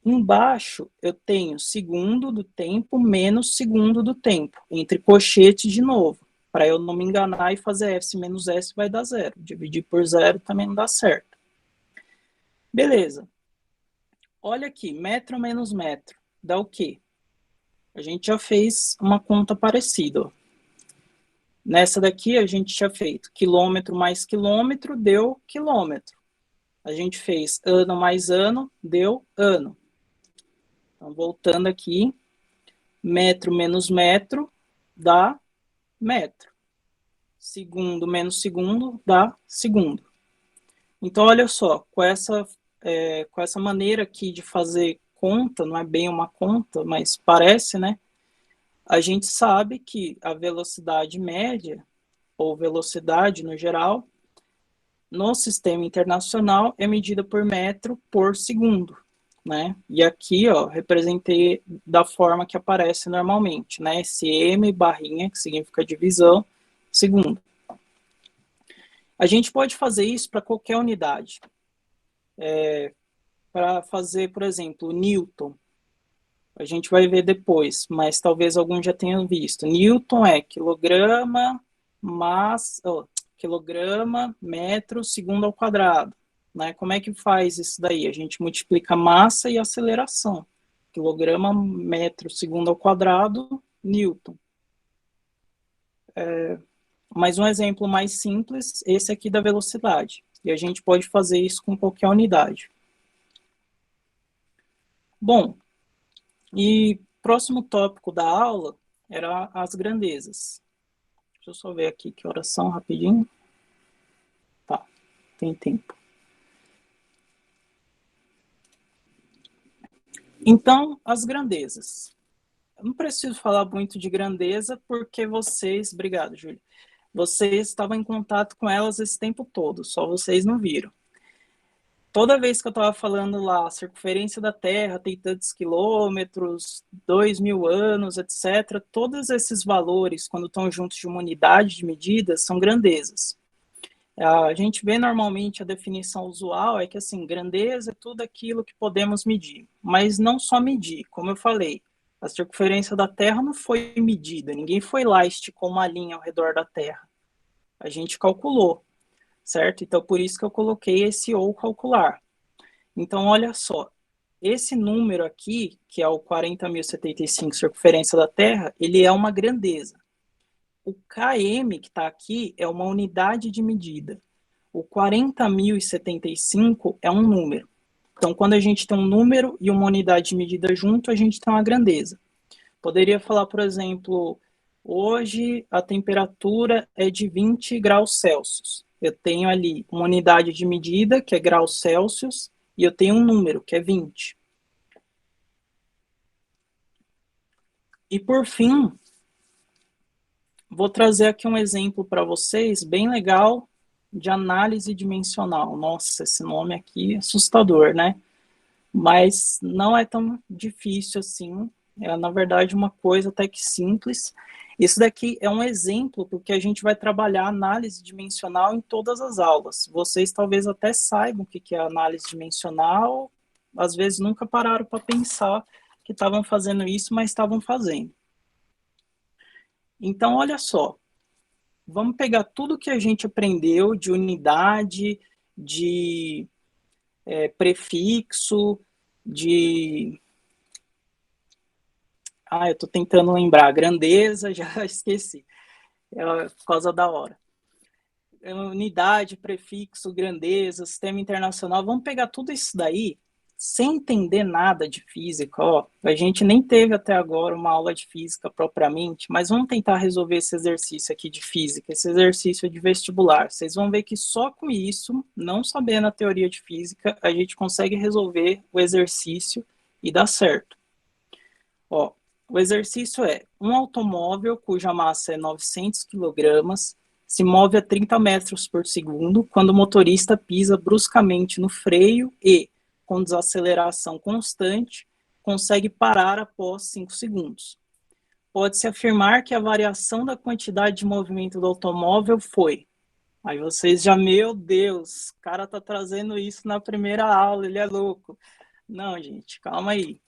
Embaixo, eu tenho segundo do tempo menos segundo do tempo, entre colchetes de novo, para eu não me enganar e fazer S menos S vai dar zero. Dividir por zero também não dá certo. Beleza. Olha aqui, metro menos metro, dá o quê? A gente já fez uma conta parecida, ó. Nessa daqui, a gente tinha feito quilômetro mais quilômetro, deu quilômetro. A gente fez ano mais ano, deu ano. Então, voltando aqui, metro menos metro dá metro. Segundo menos segundo dá segundo. Então, olha só, com essa maneira aqui de fazer conta, não é bem uma conta, mas parece, né? A gente sabe que a velocidade média, ou velocidade no geral, no sistema internacional é medida por metro por segundo, né? E aqui, ó, representei da forma que aparece normalmente, né? Esse M barrinha, que significa divisão, segundo. A gente pode fazer isso para qualquer unidade. Para fazer, por exemplo, o Newton. A gente vai ver depois, mas talvez alguns já tenham visto. Newton é quilograma, quilograma, metro, segundo ao quadrado. Né? Como é que faz isso daí? A gente multiplica massa e aceleração. Quilograma, metro, segundo ao quadrado, Newton. Mas um exemplo mais simples, esse aqui da velocidade. E a gente pode fazer isso com qualquer unidade. Bom, e próximo tópico da aula era as grandezas. Deixa eu só ver aqui que horas são rapidinho. Tá, tem tempo. Então, as grandezas. Eu não preciso falar muito de grandeza porque vocês... Obrigado, Júlia. Vocês estavam em contato com elas esse tempo todo, só vocês não viram. Toda vez que eu estava falando lá, a circunferência da Terra tem tantos quilômetros, 2.000 anos, etc., todos esses valores, quando estão juntos de uma unidade de medida, são grandezas. A gente vê normalmente a definição usual é que, assim, grandeza é tudo aquilo que podemos medir, mas não só medir, como eu falei, a circunferência da Terra não foi medida, ninguém foi lá e esticou uma linha ao redor da Terra. A gente calculou. Certo? Então, por isso que eu coloquei esse ou calcular. Então, olha só, esse número aqui, que é o 40.075 circunferência da Terra, ele é uma grandeza. O km que está aqui é uma unidade de medida. O 40.075 é um número. Então, quando a gente tem um número e uma unidade de medida junto, a gente tem uma grandeza. Poderia falar, por exemplo, hoje a temperatura é de 20 graus Celsius. Eu tenho ali uma unidade de medida, que é graus Celsius, e eu tenho um número, que é 20. E por fim, vou trazer aqui um exemplo para vocês, bem legal, de análise dimensional. Nossa, esse nome aqui é assustador, né? Mas não é tão difícil assim. É, na verdade, uma coisa até que simples. Isso daqui é um exemplo porque a gente vai trabalhar análise dimensional em todas as aulas. Vocês talvez até saibam o que é análise dimensional, às vezes nunca pararam para pensar que estavam fazendo isso, mas estavam fazendo. Então, olha só, vamos pegar tudo que a gente aprendeu de unidade, de prefixo, de... eu estou tentando lembrar, grandeza, já esqueci, por causa da hora. Unidade, prefixo, grandeza, sistema internacional, vamos pegar tudo isso daí, sem entender nada de física, ó, a gente nem teve até agora uma aula de física propriamente, mas vamos tentar resolver esse exercício aqui de física, esse exercício de vestibular. Vocês vão ver que só com isso, não sabendo a teoria de física, a gente consegue resolver o exercício e dá certo. Ó, o exercício é um automóvel cuja massa é 900 kg, se move a 30 metros por segundo quando o motorista pisa bruscamente no freio e, com desaceleração constante, consegue parar após 5 segundos. Pode-se afirmar que a variação da quantidade de movimento do automóvel foi... Aí vocês já, meu Deus, o cara tá trazendo isso na primeira aula, ele é louco. Não, gente, calma aí.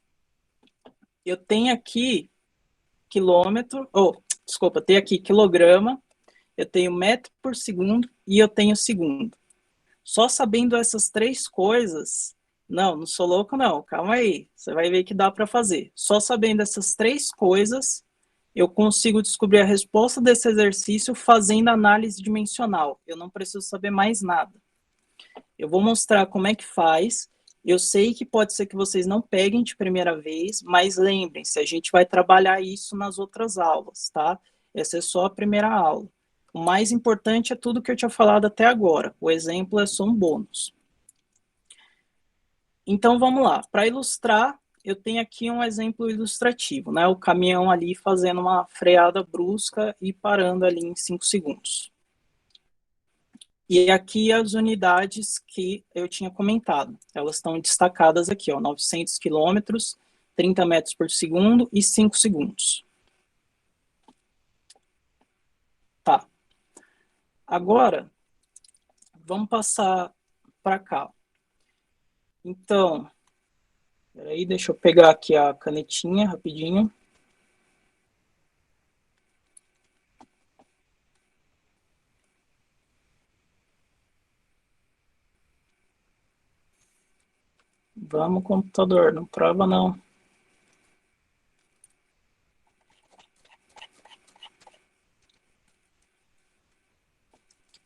Eu tenho aqui quilômetro, tenho aqui quilograma, eu tenho metro por segundo e eu tenho segundo. Só sabendo essas três coisas, não sou louco não, calma aí, você vai ver que dá para fazer. Só sabendo essas três coisas, eu consigo descobrir a resposta desse exercício fazendo análise dimensional. Eu não preciso saber mais nada. Eu vou mostrar como é que faz. Eu sei que pode ser que vocês não peguem de primeira vez, mas lembrem-se, a gente vai trabalhar isso nas outras aulas, tá? Essa é só a primeira aula. O mais importante é tudo que eu tinha falado até agora. O exemplo é só um bônus. Então, vamos lá. Para ilustrar, eu tenho aqui um exemplo ilustrativo, né? O caminhão ali fazendo uma freada brusca e parando ali em 5 segundos. E aqui as unidades que eu tinha comentado. Elas estão destacadas aqui, ó, 900 quilômetros, 30 metros por segundo e 5 segundos. Tá. Agora, vamos passar para cá. Então, peraí, deixa eu pegar aqui a canetinha rapidinho. Vamos, computador, não trava não.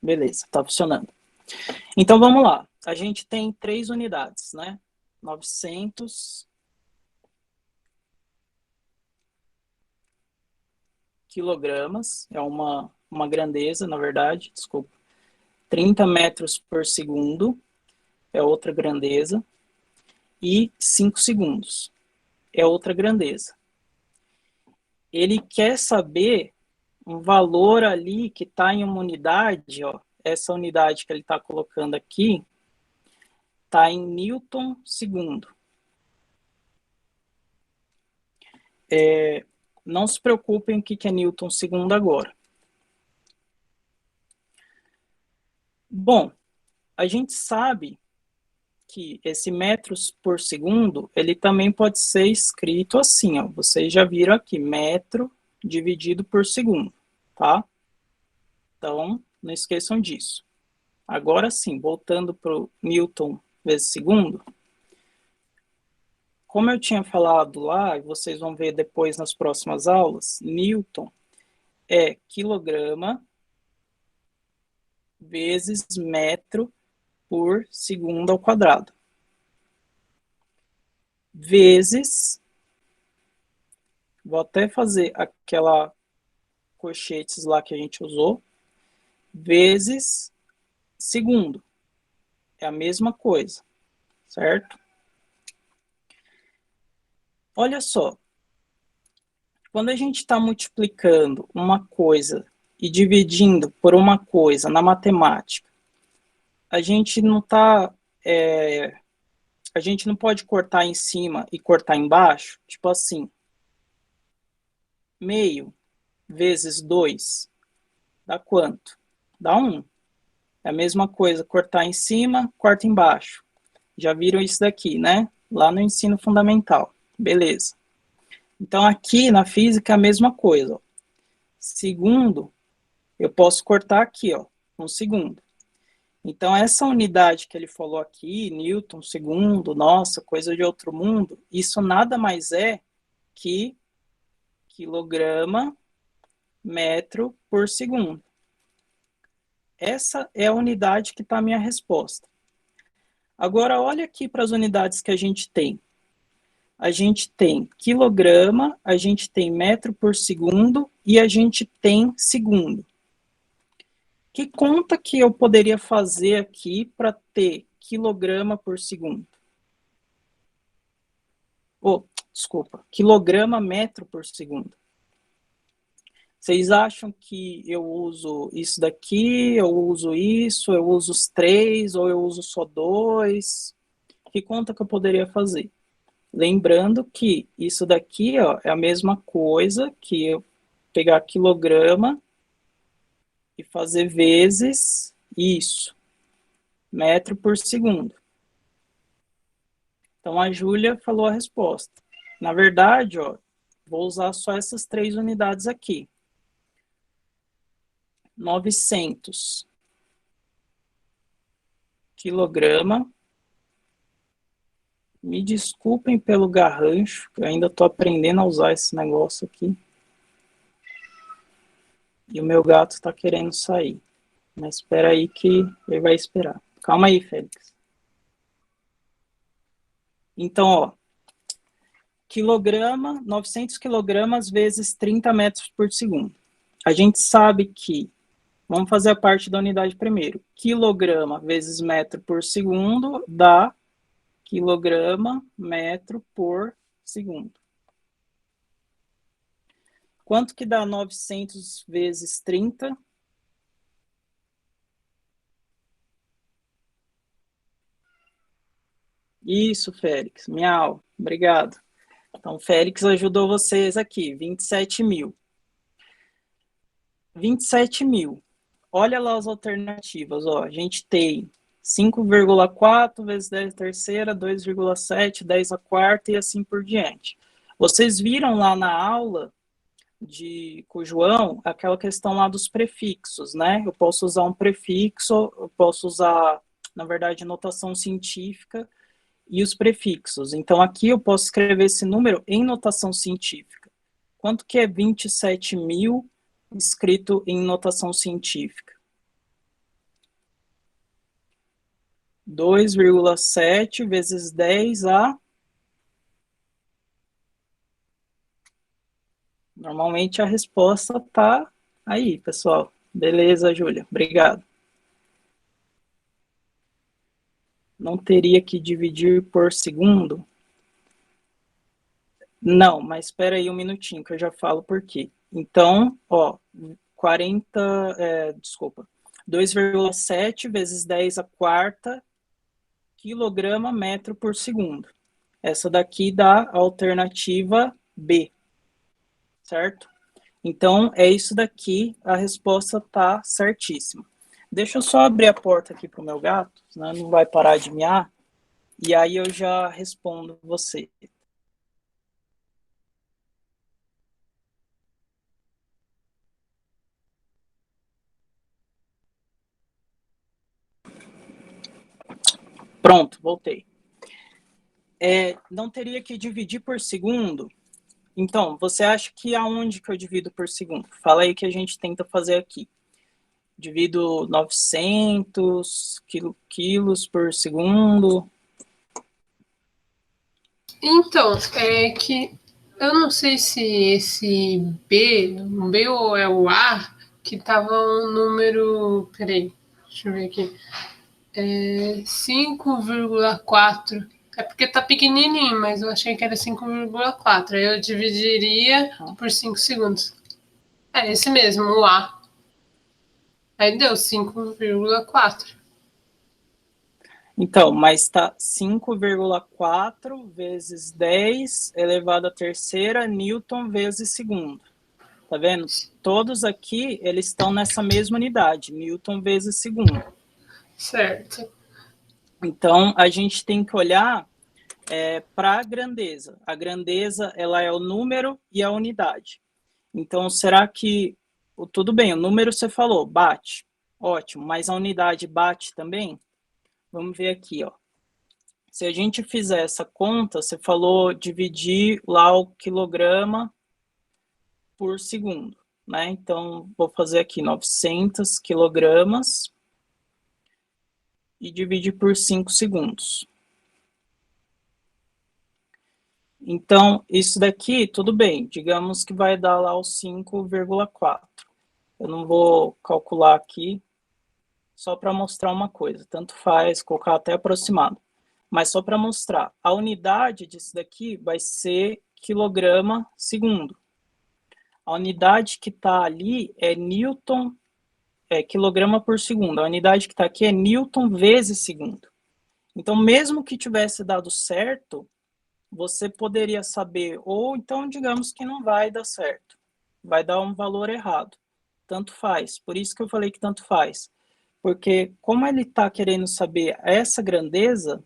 Beleza, tá funcionando. Então, vamos lá. A gente tem 3 unidades, né? 900 quilogramas, é uma grandeza, na verdade, desculpa. 30 metros por segundo, é outra grandeza. E 5 segundos, é outra grandeza. Ele quer saber um valor ali que está em uma unidade, ó, essa unidade que ele está colocando aqui, está em Newton segundo. Não se preocupem o que é Newton segundo agora. Bom, a gente sabe que esse metros por segundo, ele também pode ser escrito assim, ó. Vocês já viram aqui, metro dividido por segundo, tá? Então, não esqueçam disso. Agora sim, voltando para o Newton vezes segundo, como eu tinha falado lá, e vocês vão ver depois nas próximas aulas, Newton é quilograma vezes metro por segundo ao quadrado. Vezes, vou até fazer aquela colchetes lá que a gente usou, vezes segundo. É a mesma coisa, certo? Olha só, quando a gente está multiplicando uma coisa e dividindo por uma coisa na matemática, a gente não tá, a gente não pode cortar em cima e cortar embaixo, tipo assim, meio vezes 2 dá quanto? Dá 1. É a mesma coisa, cortar em cima, corta embaixo. Já viram isso daqui, né? Lá no ensino fundamental. Beleza. Então, aqui na física é a mesma coisa. Ó. Segundo, eu posso cortar aqui, ó, 1 segundo. Então, essa unidade que ele falou aqui, Newton segundo, nossa, coisa de outro mundo, isso nada mais é que quilograma metro por segundo. Essa é a unidade que está a minha resposta. Agora, olha aqui para as unidades que a gente tem. A gente tem quilograma, a gente tem metro por segundo e a gente tem segundo. Que conta que eu poderia fazer aqui para ter quilograma por segundo? Desculpa, quilograma metro por segundo. Vocês acham que eu uso isso daqui, eu uso isso, eu uso os 3, ou eu uso só 2? Que conta que eu poderia fazer? Lembrando que isso daqui, ó, é a mesma coisa que eu pegar quilograma e fazer vezes isso, metro por segundo. Então, a Júlia falou a resposta. Na verdade, ó, vou usar só essas 3 unidades aqui. 900 quilograma. Me desculpem pelo garrancho, que eu ainda estou aprendendo a usar esse negócio aqui. E o meu gato está querendo sair. Mas espera aí que ele vai esperar. Calma aí, Félix. Então, ó, quilograma, 900 quilogramas vezes 30 metros por segundo. A gente sabe que, vamos fazer a parte da unidade primeiro, quilograma vezes metro por segundo dá quilograma metro por segundo. Quanto que dá 900 vezes 30? Isso, Félix, miau, obrigado. Então, Félix ajudou vocês aqui, 27 mil. 27 mil. Olha lá as alternativas, ó. A gente tem 5,4 vezes 10 à terceira, 2,7, 10 à quarta e assim por diante. Vocês viram lá na aula com o João aquela questão lá dos prefixos, né? Eu posso usar um prefixo, eu posso usar, na verdade, notação científica e os prefixos. Então, aqui eu posso escrever esse número em notação científica. Quanto que é 27 mil escrito em notação científica? 2,7 vezes 10 a... Normalmente a resposta tá aí, pessoal. Beleza, Júlia. Obrigado. Não teria que dividir por segundo? Não, mas espera aí um minutinho que eu já falo por quê. Então, ó, 2,7 vezes 10 à quarta quilograma metro por segundo. Essa daqui dá a alternativa B, certo? Então, é isso daqui, a resposta tá certíssima. Deixa eu só abrir a porta aqui pro meu gato, senão não vai parar de miar, e aí eu já respondo você. Pronto, voltei. Não teria que dividir por segundo? Então, você acha que aonde que eu divido por segundo? Fala aí que a gente tenta fazer aqui. Divido 900 quilos por segundo. Então, é que eu não sei se esse o B ou é o A, que tava um número. Peraí, deixa eu ver aqui. 5,4. É porque tá pequenininho, mas eu achei que era 5,4. Aí eu dividiria por 5 segundos. É esse mesmo, o A. Aí deu 5,4. Então, mas tá 5,4 vezes 10 elevado à terceira newton vezes segundo. Tá vendo? Todos aqui, eles estão nessa mesma unidade, newton vezes segundo. Certo. Então, a gente tem que olhar para a grandeza. A grandeza, ela é o número e a unidade. Então, será que... Tudo bem, o número você falou, bate. Ótimo, mas a unidade bate também? Vamos ver aqui, ó. Se a gente fizer essa conta, você falou dividir lá o quilograma por segundo, né? Então, vou fazer aqui 900 quilogramas e dividir por 5 segundos. Então, isso daqui, tudo bem, digamos que vai dar lá os 5,4. Eu não vou calcular aqui, só para mostrar uma coisa, tanto faz, colocar até aproximado. Mas só para mostrar, a unidade disso daqui vai ser quilograma segundo. A unidade que está ali é Newton, quilograma por segundo. A unidade que está aqui é Newton vezes segundo. Então, mesmo que tivesse dado certo, você poderia saber, ou então, digamos que não vai dar certo. Vai dar um valor errado. Tanto faz. Por isso que eu falei que tanto faz. Porque como ele está querendo saber essa grandeza,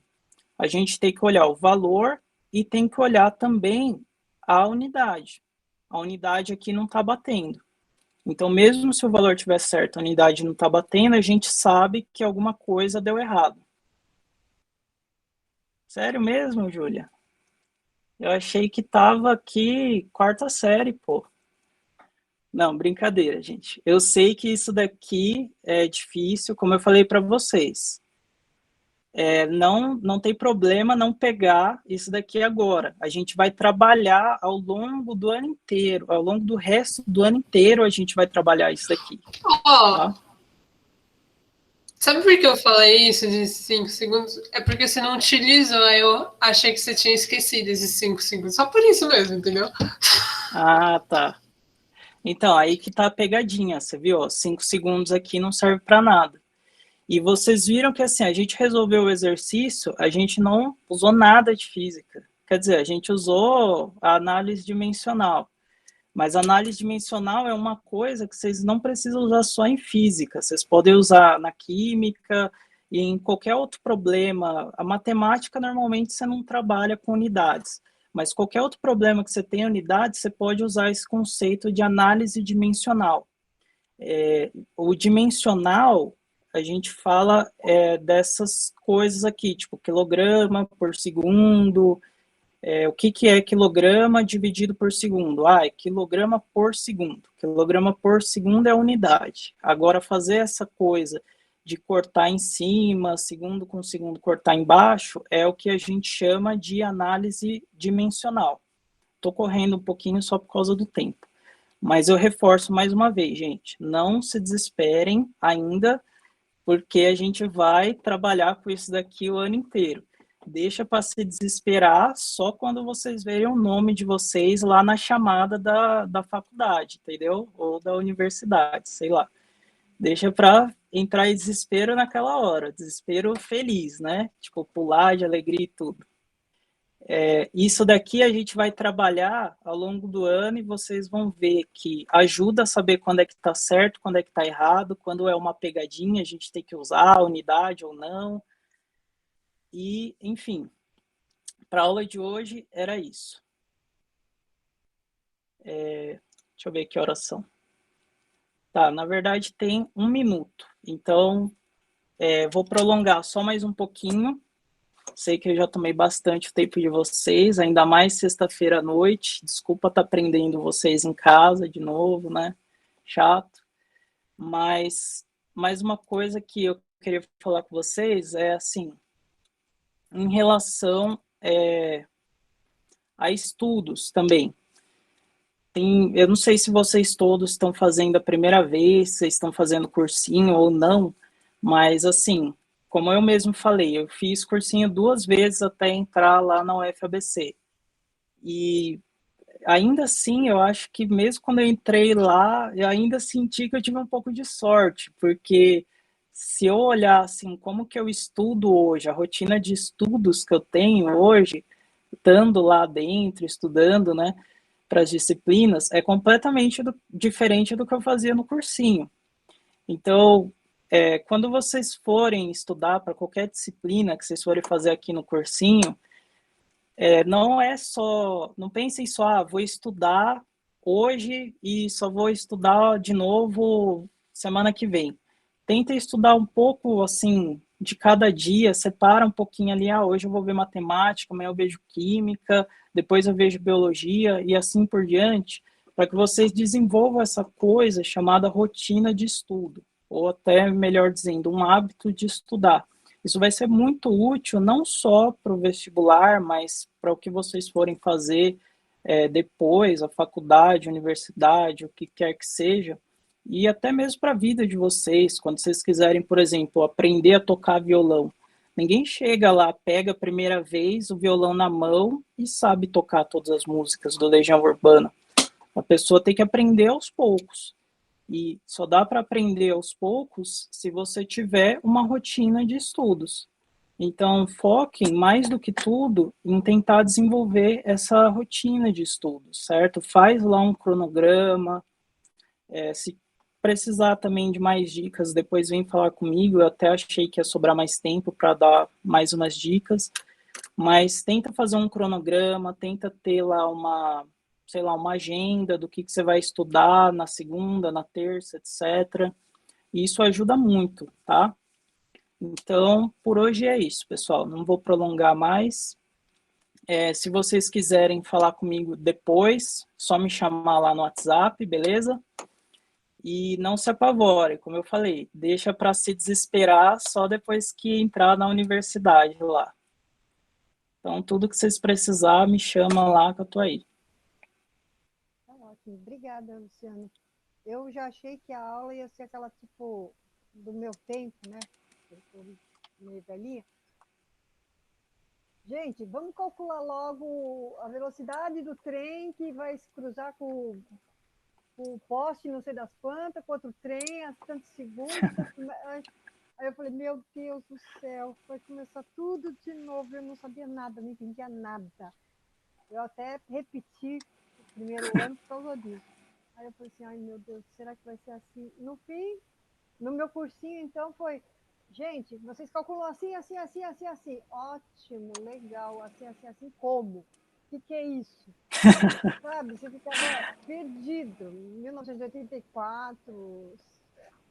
a gente tem que olhar o valor e tem que olhar também a unidade. A unidade aqui não está batendo. Então, mesmo se o valor estiver certo, a unidade não está batendo, a gente sabe que alguma coisa deu errado. Sério mesmo, Júlia? Eu achei que estava aqui quarta série, pô. Não, brincadeira, gente. Eu sei que isso daqui é difícil, como eu falei para vocês. Não tem problema não pegar isso daqui agora. A gente vai trabalhar ao longo do ano inteiro, ao longo do resto do ano inteiro a gente vai trabalhar isso daqui. Tá? Sabe por que eu falei isso de 5 segundos? É porque você não utilizou, aí eu achei que você tinha esquecido esses 5 segundos. Só por isso mesmo, entendeu? Ah, tá. Então, aí que tá a pegadinha, você viu? 5 segundos aqui não serve para nada. E vocês viram que assim, a gente resolveu o exercício, a gente não usou nada de física. Quer dizer, a gente usou a análise dimensional. Mas a análise dimensional é uma coisa que vocês não precisam usar só em física. Vocês podem usar na química e em qualquer outro problema. A matemática, normalmente, você não trabalha com unidades. Mas qualquer outro problema que você tenha unidade, você pode usar esse conceito de análise dimensional. O dimensional, a gente fala dessas coisas aqui, tipo quilograma por segundo, o que é quilograma dividido por segundo? É quilograma por segundo. Quilograma por segundo é a unidade. Agora, fazer essa coisa de cortar em cima, segundo com segundo, cortar embaixo, é o que a gente chama de análise dimensional. Estou correndo um pouquinho só por causa do tempo. Mas eu reforço mais uma vez, gente, não se desesperem ainda, porque a gente vai trabalhar com isso daqui o ano inteiro. Deixa para se desesperar só quando vocês verem o nome de vocês lá na chamada da faculdade, entendeu? Ou da universidade, sei lá. Deixa para entrar em desespero naquela hora, desespero feliz, né? Tipo, pular de alegria e tudo. Isso daqui a gente vai trabalhar ao longo do ano e vocês vão ver que ajuda a saber quando é que está certo, quando é que está errado, quando é uma pegadinha, a gente tem que usar a unidade ou não. E, enfim, para a aula de hoje era isso. Deixa eu ver que horas são. Tá, na verdade tem 1 minuto, então vou prolongar só mais um pouquinho. Sei que eu já tomei bastante o tempo de vocês, ainda mais sexta-feira à noite. Desculpa estar prendendo vocês em casa de novo, né? Chato. Mas mais uma coisa que eu queria falar com vocês é assim, em relação a estudos também. Eu não sei se vocês todos estão fazendo a primeira vez, se estão fazendo cursinho ou não, mas assim, como eu mesmo falei, eu fiz cursinho 2 vezes até entrar lá na UFABC. E ainda assim, eu acho que mesmo quando eu entrei lá, eu ainda senti que eu tive um pouco de sorte, porque se eu olhar assim, como que eu estudo hoje, a rotina de estudos que eu tenho hoje, estando lá dentro, estudando, né, para as disciplinas, é completamente diferente do que eu fazia no cursinho. Então, quando vocês forem estudar para qualquer disciplina que vocês forem fazer aqui no cursinho, não pensem só, vou estudar hoje e só vou estudar de novo semana que vem. Tenta estudar um pouco, assim, de cada dia, separa um pouquinho ali, hoje eu vou ver matemática, amanhã eu vejo química, depois eu vejo biologia e assim por diante, para que vocês desenvolvam essa coisa chamada rotina de estudo, ou até, melhor dizendo, um hábito de estudar. Isso vai ser muito útil não só para o vestibular, mas para o que vocês forem fazer depois, a faculdade, a universidade, o que quer que seja, e até mesmo para a vida de vocês, quando vocês quiserem, por exemplo, aprender a tocar violão. Ninguém chega lá, pega a primeira vez o violão na mão e sabe tocar todas as músicas do Legião Urbana. A pessoa tem que aprender aos poucos. E só dá para aprender aos poucos se você tiver uma rotina de estudos. Então, foquem mais do que tudo em tentar desenvolver essa rotina de estudos, certo? Faz lá um cronograma. Se precisar também de mais dicas, depois vem falar comigo. Eu até achei que ia sobrar mais tempo para dar mais umas dicas, mas tenta fazer um cronograma, tenta ter lá uma, sei lá, uma agenda do que você vai estudar na segunda, na terça, etc. E isso ajuda muito, tá? Então, por hoje é isso, pessoal. Não vou prolongar mais. Se vocês quiserem falar comigo depois, só me chamar lá no WhatsApp, beleza? E não se apavore, como eu falei, deixa para se desesperar só depois que entrar na universidade lá. Então, tudo que vocês precisar, me chama lá que eu tô aí. Tá ótimo. Obrigada, Luciano. Eu já achei que a aula ia ser aquela tipo do meu tempo, né? Eu sou meio velhinha. Gente, vamos calcular logo a velocidade do trem que vai se cruzar com o poste, não sei das quantas, com outro trem, a tantos segundos. Aí eu falei, meu Deus do céu, vai começar tudo de novo. Eu não sabia nada, não entendia nada. Eu até repeti o primeiro ano por causa disso. Aí eu falei assim, ai meu Deus, será que vai ser assim? No fim, no meu cursinho, então, foi, gente, vocês calculam assim, assim, assim, assim, assim. Ótimo, legal, assim, assim, assim, como? O que é isso? Sabe, você ficava perdido. Em 1984,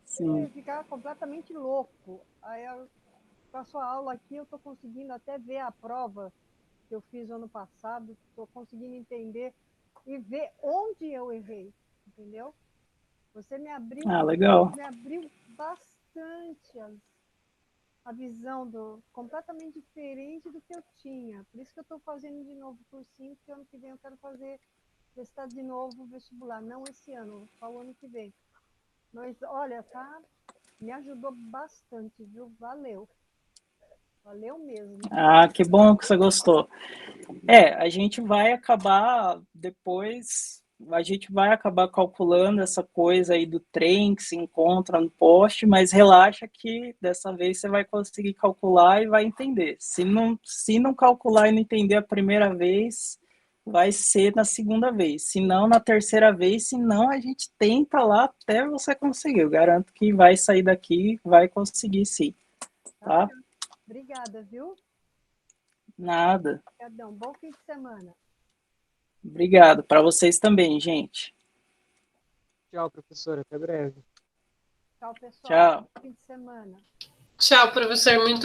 você ficava completamente louco. Aí, com a sua aula aqui, eu estou conseguindo até ver a prova que eu fiz ano passado, estou conseguindo entender e ver onde eu errei, entendeu? Você me abriu Legal. bastante a visão completamente diferente do que eu tinha. Por isso que eu estou fazendo de novo o cursinho, porque ano que vem eu quero prestar de novo o vestibular. Não esse ano, só o ano que vem. Mas, olha, me ajudou bastante, viu? Valeu. Valeu mesmo. Que bom que você gostou. A gente vai acabar depois, a gente vai acabar calculando essa coisa aí do trem que se encontra no poste, mas relaxa que dessa vez você vai conseguir calcular e vai entender. Se não calcular e não entender a primeira vez, vai ser na segunda vez. Se não, na terceira vez, se não, a gente tenta lá até você conseguir. Eu garanto que vai sair daqui, vai conseguir sim. Tá? Obrigada, viu? Nada. Obrigadão. Bom fim de semana. Obrigado. Para vocês também, gente. Tchau, professora. Até breve. Tchau, pessoal. Tchau. Bom fim de semana. Tchau, professor. Muito